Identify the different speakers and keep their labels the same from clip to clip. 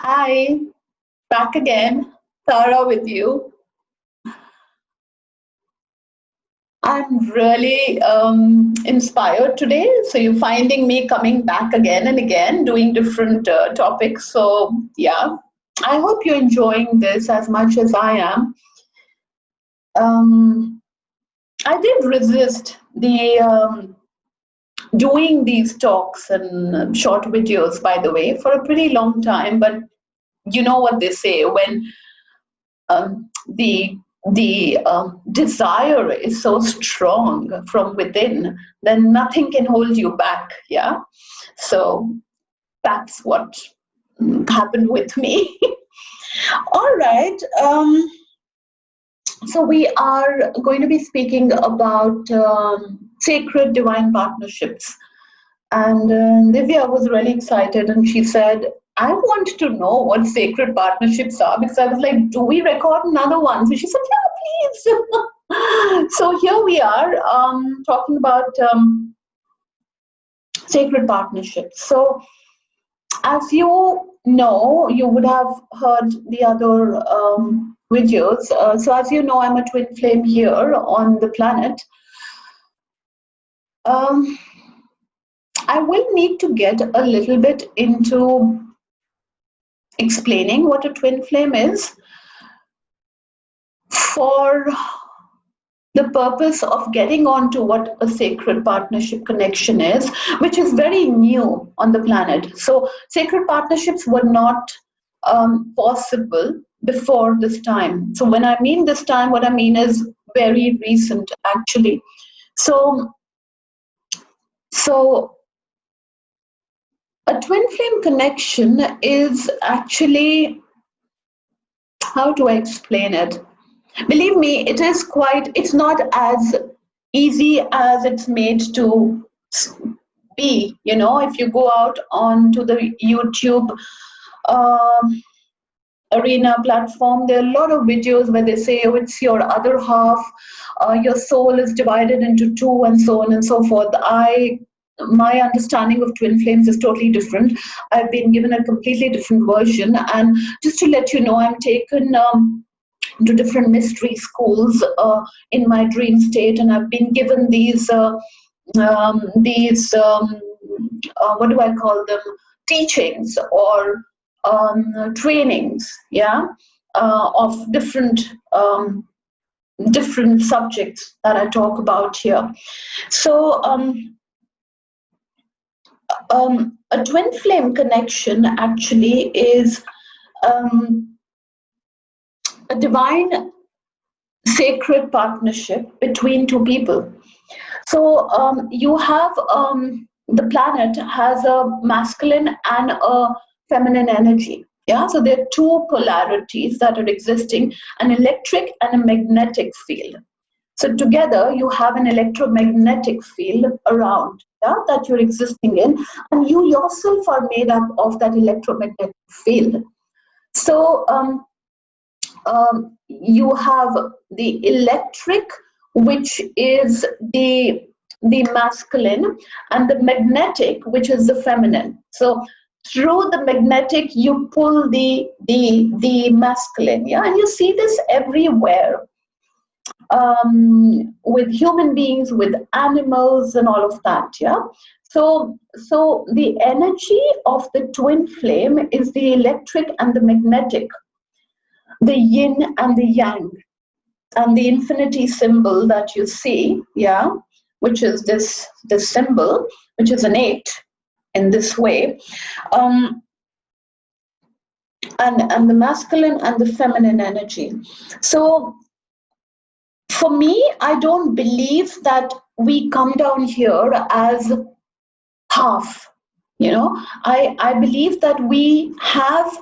Speaker 1: Hi, back again. Tara with you. I'm really inspired today. So you're finding me coming back again and again, doing different topics. So yeah, I hope you're enjoying this as much as I am. Um, I did resist the doing these talks and short videos, by the way, for a pretty long time. But you know what they say when the desire is so strong from within, then nothing can hold you back. Yeah, so that's what happened with me. All right. So we are going to be speaking about sacred divine partnerships. And Divya was really excited and she said, I want to know what sacred partnerships are because I was like, do we record another one? So she said, yeah, please. So here we are talking about sacred partnerships. So as you know, you would have heard the other videos. So as you know, I'm a twin flame here on the planet. Um, I will need to get a little bit into explaining what a twin flame is for the purpose of getting on to what a sacred partnership connection is, which is very new on the planet. So, sacred partnerships were not possible before this time. So, when I mean this time, what I mean is very recent, actually. So, so a twin flame connection is actually, how do I explain it? Believe me, it's not as easy as it's made to be. You know, if you go out onto the YouTube um, arena platform, there are a lot of videos where they say, oh, it's your other half, your soul is divided into two, and so on and so forth. My understanding of twin flames is totally different. I've been given a completely different version, and just to let you know, I'm taken to different mystery schools in my dream state, and I've been given these what do I call them, teachings or trainings, yeah, of different subjects that I talk about here. So a twin flame connection actually is um, a divine sacred partnership between two people. So you have the planet has a masculine and a feminine energy. Yeah, so there are two polarities that are existing: an electric and a magnetic field. So together you have an electromagnetic field around, yeah, that you're existing in, and you yourself are made up of that electromagnetic field. So you have the electric, which is the masculine, and the magnetic, which is the feminine. So through the magnetic, you pull the masculine, yeah, and you see this everywhere with human beings, with animals, and all of that, yeah. So the energy of the twin flame is the electric and the magnetic, the yin and the yang, and the infinity symbol that you see, yeah, which is this symbol, which is an 8 in this way, um, and the masculine and the feminine energy. So for me, I don't believe that we come down here as half. You know, I believe that we have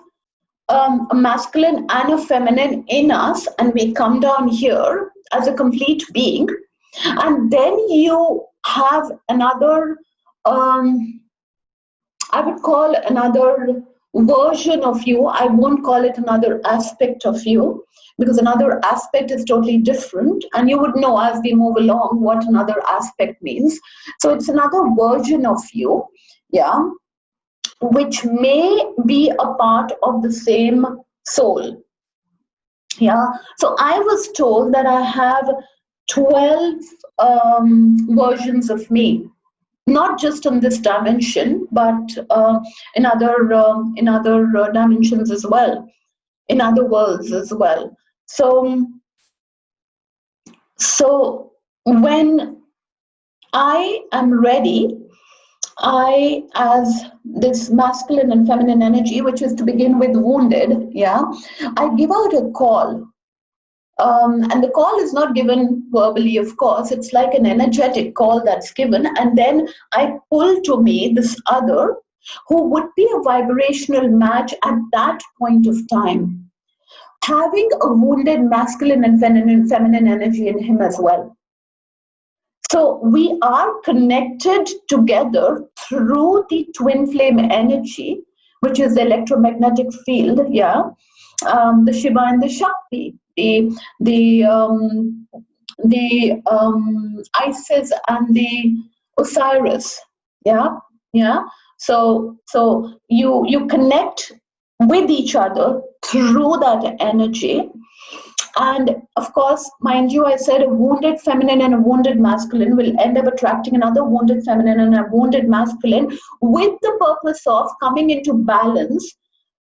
Speaker 1: a masculine and a feminine in us, and we come down here as a complete being, and then you have another, I would call another version of you. I won't call it another aspect of you, because another aspect is totally different, and you would know as we move along what another aspect means. So it's another version of you, yeah, which may be a part of the same soul. Yeah. So I was told that I have 12 versions of me, not just in this dimension, but in other dimensions as well, in other worlds as well. So, when I am ready, I, as this masculine and feminine energy, which is to begin with wounded, yeah, I give out a call. And the call is not given verbally, of course. It's like an energetic call that's given. And then I pull to me this other who would be a vibrational match at that point of time, having a wounded masculine and feminine energy in him as well. So we are connected together through the twin flame energy, which is the electromagnetic field, yeah, the Shiva and the Shakti, the Isis and the Osiris, yeah, yeah. So you connect with each other through that energy. And of course, mind you, I said a wounded feminine and a wounded masculine will end up attracting another wounded feminine and a wounded masculine, with the purpose of coming into balance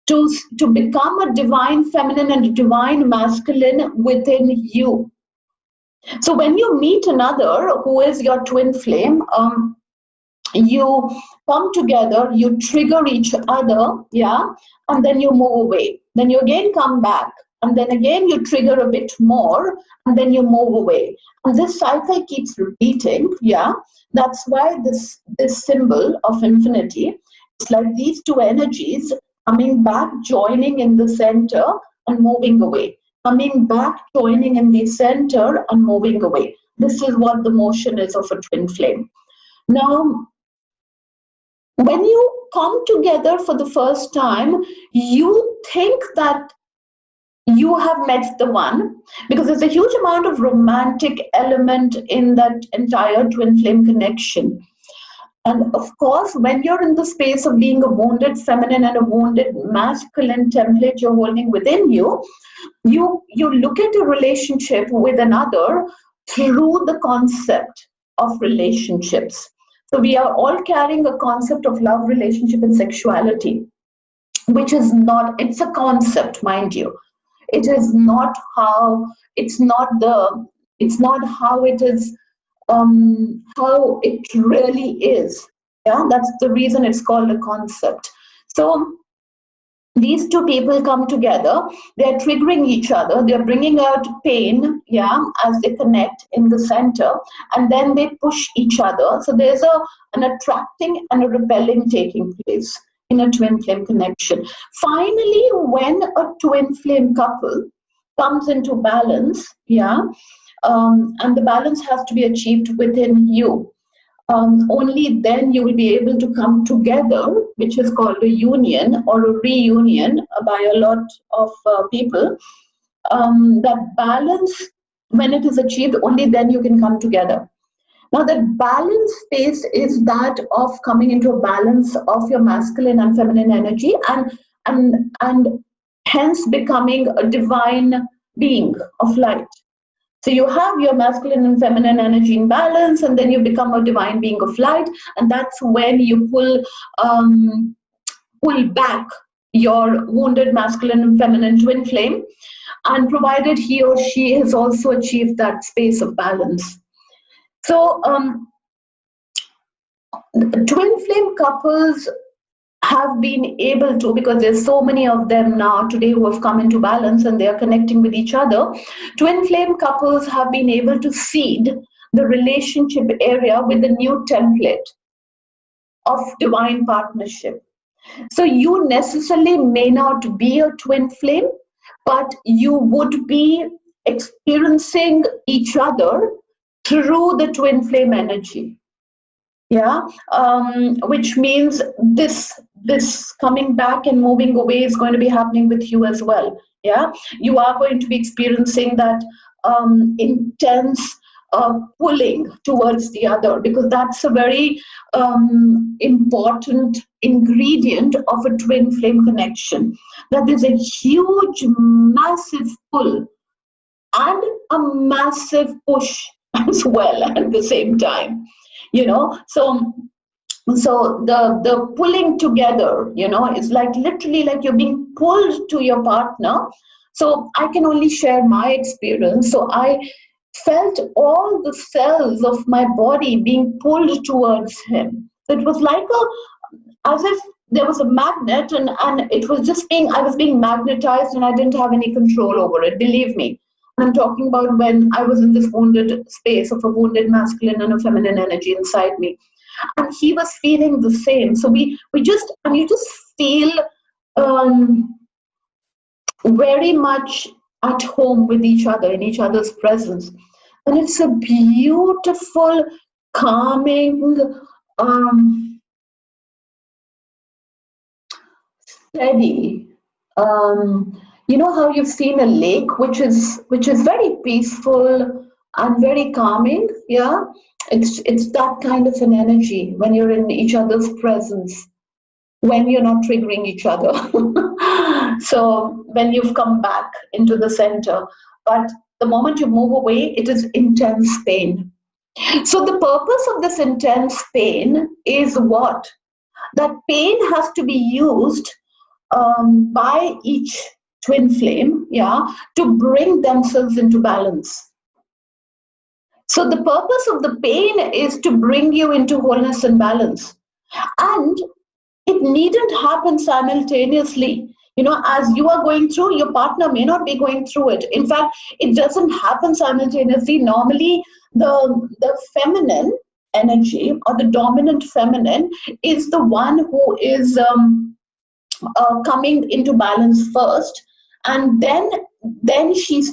Speaker 1: to become a divine feminine and a divine masculine within you. So when you meet another who is your twin flame, you come together, you trigger each other, yeah, and then you move away. Then you again come back, and then again you trigger a bit more, and then you move away. And this cycle keeps repeating, yeah. That's why this symbol of infinity, it's like these two energies coming back, joining in the center and moving away. Coming back, joining in the center and moving away. This is what the motion is of a twin flame. Now, when you come together for the first time, you think that you have met the one, because there's a huge amount of romantic element in that entire twin flame connection. And of course, when you're in the space of being a wounded feminine and a wounded masculine template you're holding within you, you look at a relationship with another through the concept of relationships. So we are all carrying a concept of love, relationship, and sexuality, which is not, it's a concept, mind you. It is not how, it's not how it is, how it really is. Yeah, that's the reason it's called a concept. So these two people come together, they're triggering each other, they're bringing out pain, yeah, as they connect in the center, and then they push each other. So there's an attracting and a repelling taking place in a twin flame connection. Finally, when a twin flame couple comes into balance, yeah, and the balance has to be achieved within you. Only then you will be able to come together, which is called a union or a reunion by a lot of people. That balance, when it is achieved, only then you can come together. Now, that balance space is that of coming into a balance of your masculine and feminine energy, and hence becoming a divine being of light. So you have your masculine and feminine energy in balance, and then you become a divine being of light, and that's when you pull back your wounded masculine and feminine twin flame, and provided he or she has also achieved that space of balance. So twin flame couples have been able to, because there's so many of them now today who have come into balance and they are connecting with each other, twin flame couples have been able to seed the relationship area with a new template of divine partnership. So you necessarily may not be a twin flame, but you would be experiencing each other through the twin flame energy. Yeah, which means this coming back and moving away is going to be happening with you as well. Yeah, you are going to be experiencing that intense pulling towards the other, because that's a very important ingredient of a twin flame connection. That there's a huge, massive pull and a massive push as well at the same time. So the pulling together, is like literally like you're being pulled to your partner. So I can only share my experience. So I felt all the cells of my body being pulled towards him. So it was like as if there was a magnet, and it was just I was being magnetized, and I didn't have any control over it, believe me. I'm talking about when I was in this wounded space of a wounded masculine and a feminine energy inside me. And he was feeling the same. So we just, and you just feel very much at home with each other, in each other's presence. And it's a beautiful, calming, steady. You know how you've seen a lake, which is very peaceful and very calming. Yeah, it's that kind of an energy when you're in each other's presence, when you're not triggering each other. So when you've come back into the center, but the moment you move away, it is intense pain. So the purpose of this intense pain is what? That pain has to be used by each twin flame, yeah, to bring themselves into balance. So the purpose of the pain is to bring you into wholeness and balance. And it needn't happen simultaneously. As you are going through, your partner may not be going through it. In fact, it doesn't happen simultaneously. Normally, the feminine energy, or the dominant feminine, is the one who is coming into balance first, and then she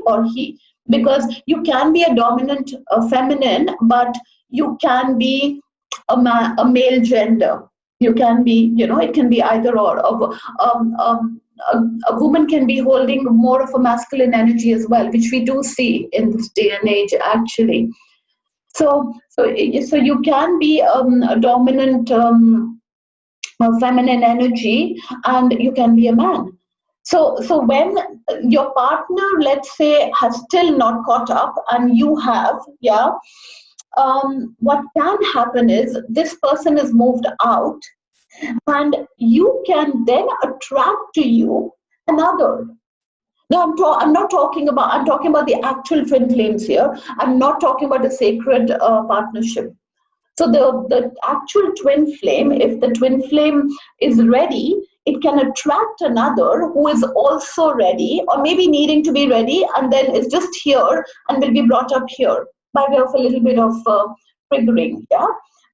Speaker 1: or he, because you can be a dominant feminine, but you can be a male gender. You can be, it can be either or. A woman can be holding more of a masculine energy as well, which we do see in this day and age, actually. So you can be a dominant feminine energy, and you can be a man. So when your partner, let's say, has still not caught up, and you have, yeah, what can happen is this person is moved out, and you can then attract to you another. Now, I'm not talking about, I'm talking about the actual twin flames here. I'm not talking about a sacred partnership. So the actual twin flame, if the twin flame is ready, it can attract another who is also ready, or maybe needing to be ready, and then is just here and will be brought up here by way of a little bit of triggering. Yeah.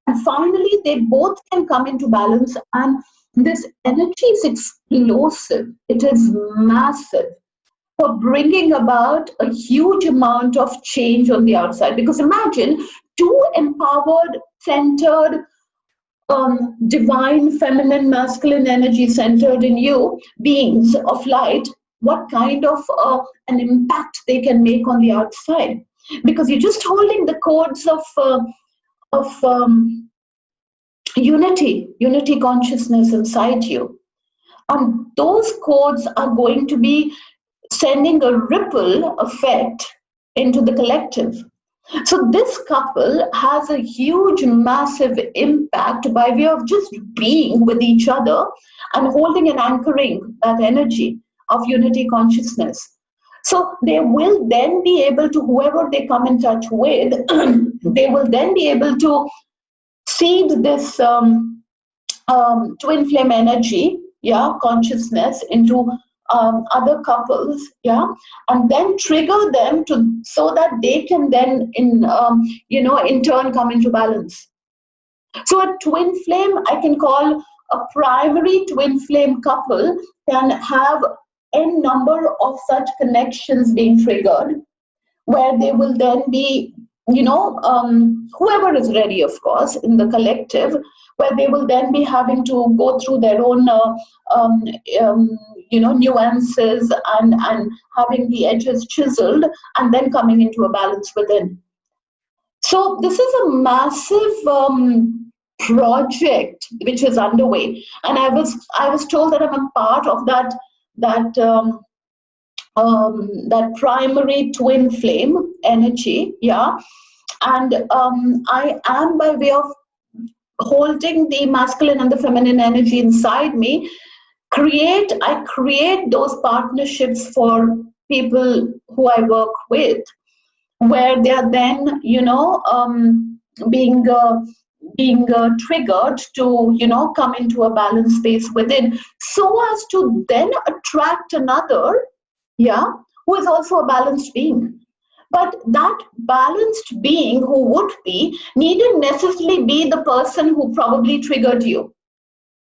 Speaker 1: And finally, they both can come into balance, and this energy is explosive. It is massive for bringing about a huge amount of change on the outside. Because imagine two empowered, centered, divine, feminine, masculine energy centered in you beings of light, what kind of an impact they can make on the outside. Because you're just holding the codes of unity consciousness inside you. And those codes are going to be sending a ripple effect into the collective. So this couple has a huge, massive impact by way of just being with each other and holding and anchoring that energy of unity consciousness. So they will then be able to, whoever they come in touch with, they will then be able to seed this twin flame energy, yeah, consciousness into other couples, yeah, and then trigger them so that they can then in turn come into balance. So a twin flame, I can call a primary twin flame couple, can have n number of such connections being triggered, where they will then be whoever is ready, of course, in the collective, where they will then be having to go through their own, um, um, nuances, and having the edges chiseled, and then coming into a balance within. So this is a massive project which is underway, and I was told that I'm a part of that that primary twin flame energy, yeah. And I am, by way of holding the masculine and the feminine energy inside me, I create those partnerships for people who I work with, where they are then, being triggered to, come into a balanced space within, so as to then attract another, yeah, who is also a balanced being. But that balanced being who would be needn't necessarily be the person who probably triggered you.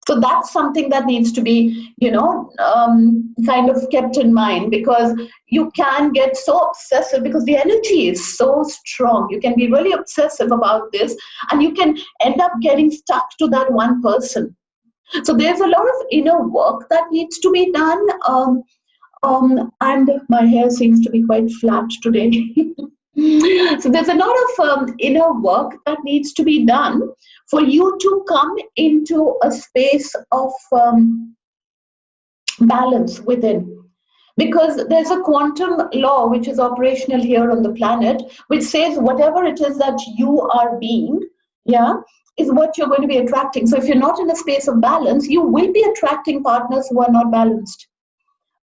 Speaker 1: So that's something that needs to be, kind of kept in mind, because you can get so obsessive because the energy is so strong. You can be really obsessive about this, and you can end up getting stuck to that one person. So there's a lot of inner work that needs to be done. And my hair seems to be quite flat today. So there's a lot of inner work that needs to be done for you to come into a space of balance within. Because there's a quantum law which is operational here on the planet, which says whatever it is that you are being, yeah, is what you're going to be attracting. So if you're not in a space of balance, you will be attracting partners who are not balanced.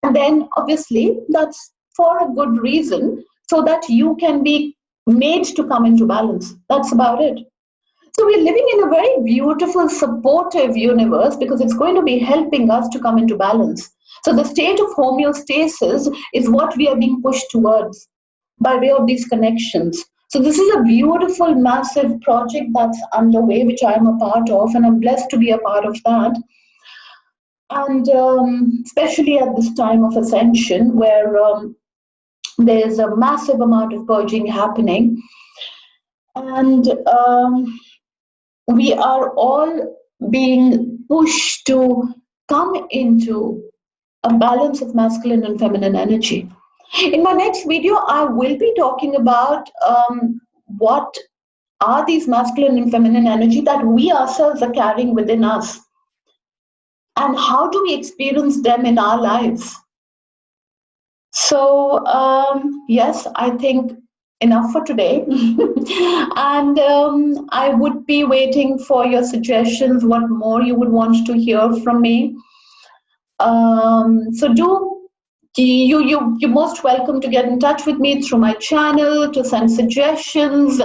Speaker 1: And then obviously that's for a good reason, so that you can be made to come into balance. That's about it. So we're living in a very beautiful, supportive universe, because it's going to be helping us to come into balance. So the state of homeostasis is what we are being pushed towards by way of these connections. So this is a beautiful, massive project that's underway, which I'm a part of, and I'm blessed to be a part of that. And especially at this time of ascension, where there's a massive amount of purging happening, and we are all being pushed to come into a balance of masculine and feminine energy. In my next video, I will be talking about what are these masculine and feminine energy that we ourselves are carrying within us, and how do we experience them in our lives. So, yes, I think enough for today. And I would be waiting for your suggestions, what more you would want to hear from me. So you're most welcome to get in touch with me through my channel, to send suggestions.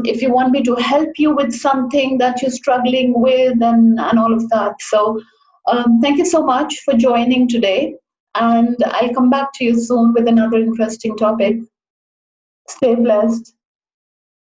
Speaker 1: If you want me to help you with something that you're struggling with, and all of that. So thank you so much for joining today. And I'll come back to you soon with another interesting topic. Stay blessed.